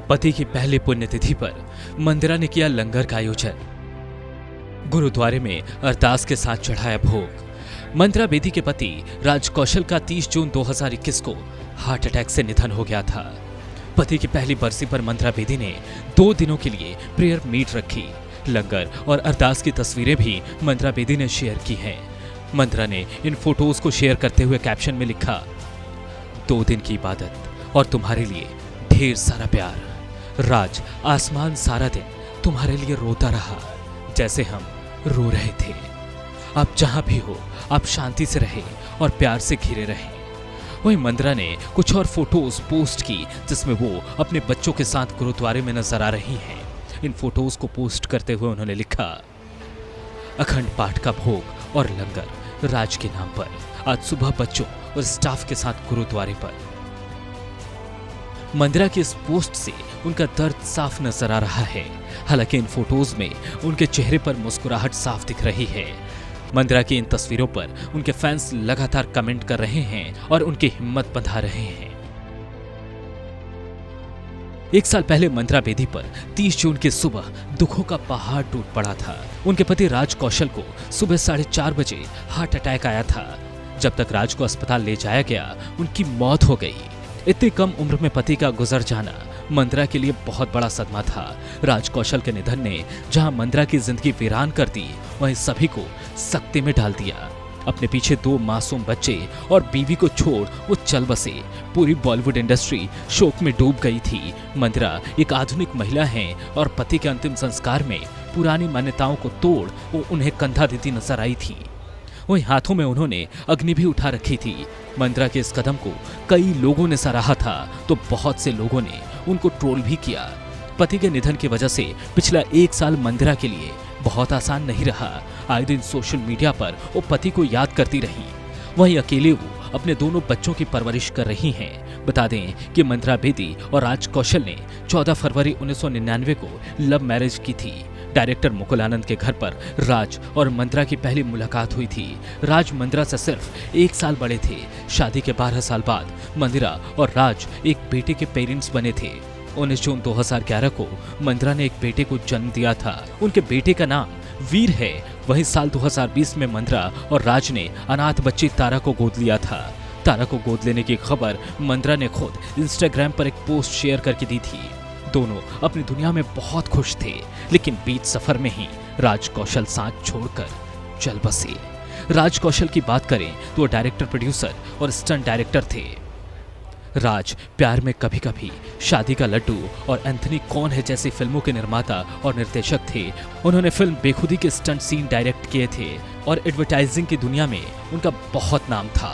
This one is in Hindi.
पति की पहली पुण्यतिथि पर मंदिरा ने किया लंगर का आयोजन। गुरुद्वारे में अरदास के साथ चढ़ाया भोग। मंदिरा बेदी के पति राज कौशल का 30 जून 2021 को हार्ट अटैक से निधन हो गया था। पति की पहली बरसी पर मंदिरा बेदी ने 2 दिनों के लिए प्रेयर मीट रखी। लंगर और अरदास की तस्वीरें भी मंदिरा बेदी ने शेयर की हैं। मंदिरा ने इन फोटोज को शेयर करते हुए कैप्शन में लिखा, 2 दिन की इबादत और तुम्हारे लिए ढेर सारा प्यार। राज, आसमान सारा दिन तुम्हारे लिए रोता रहा जैसे हम रो रहे थे। आप जहां भी हो, आप शांति से रहे और प्यार से घिरे रहें। वहीं मंदिरा ने कुछ और फोटोज पोस्ट की जिसमें वो अपने बच्चों के साथ गुरुद्वारे में नजर आ रही हैं। इन फोटोज को पोस्ट करते हुए उन्होंने लिखा, अखंड पाठ का भोग और लंगर राज के नाम पर आज सुबह बच्चों और स्टाफ के साथ गुरुद्वारे पर। मंदिरा की इस पोस्ट से उनका दर्द साफ नजर आ रहा है। हालांकि इन फोटोज में उनके चेहरे पर मुस्कुराहट साफ दिख रही है। मंदिरा की इन तस्वीरों पर उनके फैंस लगातार कमेंट कर रहे हैं और उनकी हिम्मत बंधा रहे हैं। 1 साल पहले मंदिरा बेदी पर 30 जून की सुबह दुखों का पहाड़ टूट पड़ा था। उनके पति राज कौशल को सुबह 4:30 बजे हार्ट अटैक आया था। जब तक राज को अस्पताल ले जाया गया, उनकी मौत हो गई। इतनी कम उम्र में पति का गुजर जाना मंदिरा के लिए बहुत बड़ा सदमा था। राज कौशल के निधन ने जहां मंदिरा की जिंदगी वीरान कर दी, वहीं सभी को सकते में डाल दिया। अपने पीछे 2 मासूम बच्चे और बीवी को छोड़ वो चल बसे। पूरी बॉलीवुड इंडस्ट्री शोक में डूब गई थी। मंदिरा एक आधुनिक महिला हैं और पति के अंतिम संस्कार में पुरानी मान्यताओं को तोड़ वो उन्हें कंधा देती नजर आई थी। वहीं हाथों में उन्होंने अग्नि भी उठा रखी थी। मंदिरा के इस कदम को कई लोगों ने सराहा था तो बहुत से लोगों ने उनको ट्रोल भी किया। पति के निधन की वजह से पिछला 1 साल मंदिरा के लिए बहुत आसान नहीं रहा। आए दिन सोशल मीडिया पर वो पति को याद करती रही। वहीं अकेले वो अपने दोनों बच्चों की परवरिश कर रही हैं। बता दें कि मंदिरा बेदी और राज कौशल ने 14 फरवरी 1999 को लव मैरिज की थी। डायरेक्टर मुकुल आनंद के घर पर राज और मंदिरा की पहली मुलाकात हुई थी। राज मंदिरा से सिर्फ 1 साल बड़े थे। शादी के 12 साल बाद मंदिरा और राज एक बेटे के पेरेंट्स बने थे। 19 जून 2011 को मंदिरा ने एक बेटे को जन्म दिया था। उनके बेटे का नाम वीर है। वहीं साल 2020 में मंदिरा और राज ने अनाथ बच्ची तारा को गोद लिया था। तारा को गोद लेने की खबर मंदिरा ने खुद इंस्टाग्राम पर एक पोस्ट शेयर करके दी थी। दोनों अपनी दुनिया में बहुत खुश थे, लेकिन बीच सफर में ही राज कौशल साथ छोड़कर चल बसे। राज कौशल की बात करें तो वो डायरेक्टर, प्रोड्यूसर और स्टंट डायरेक्टर थे। राज प्यार में कभी कभी, शादी का लड्डू और एंथनी कौन है जैसी फिल्मों के निर्माता और निर्देशक थे। उन्होंने फिल्म बेखुदी के स्टंट सीन डायरेक्ट किए थे और एडवर्टाइजिंग की दुनिया में उनका बहुत नाम था।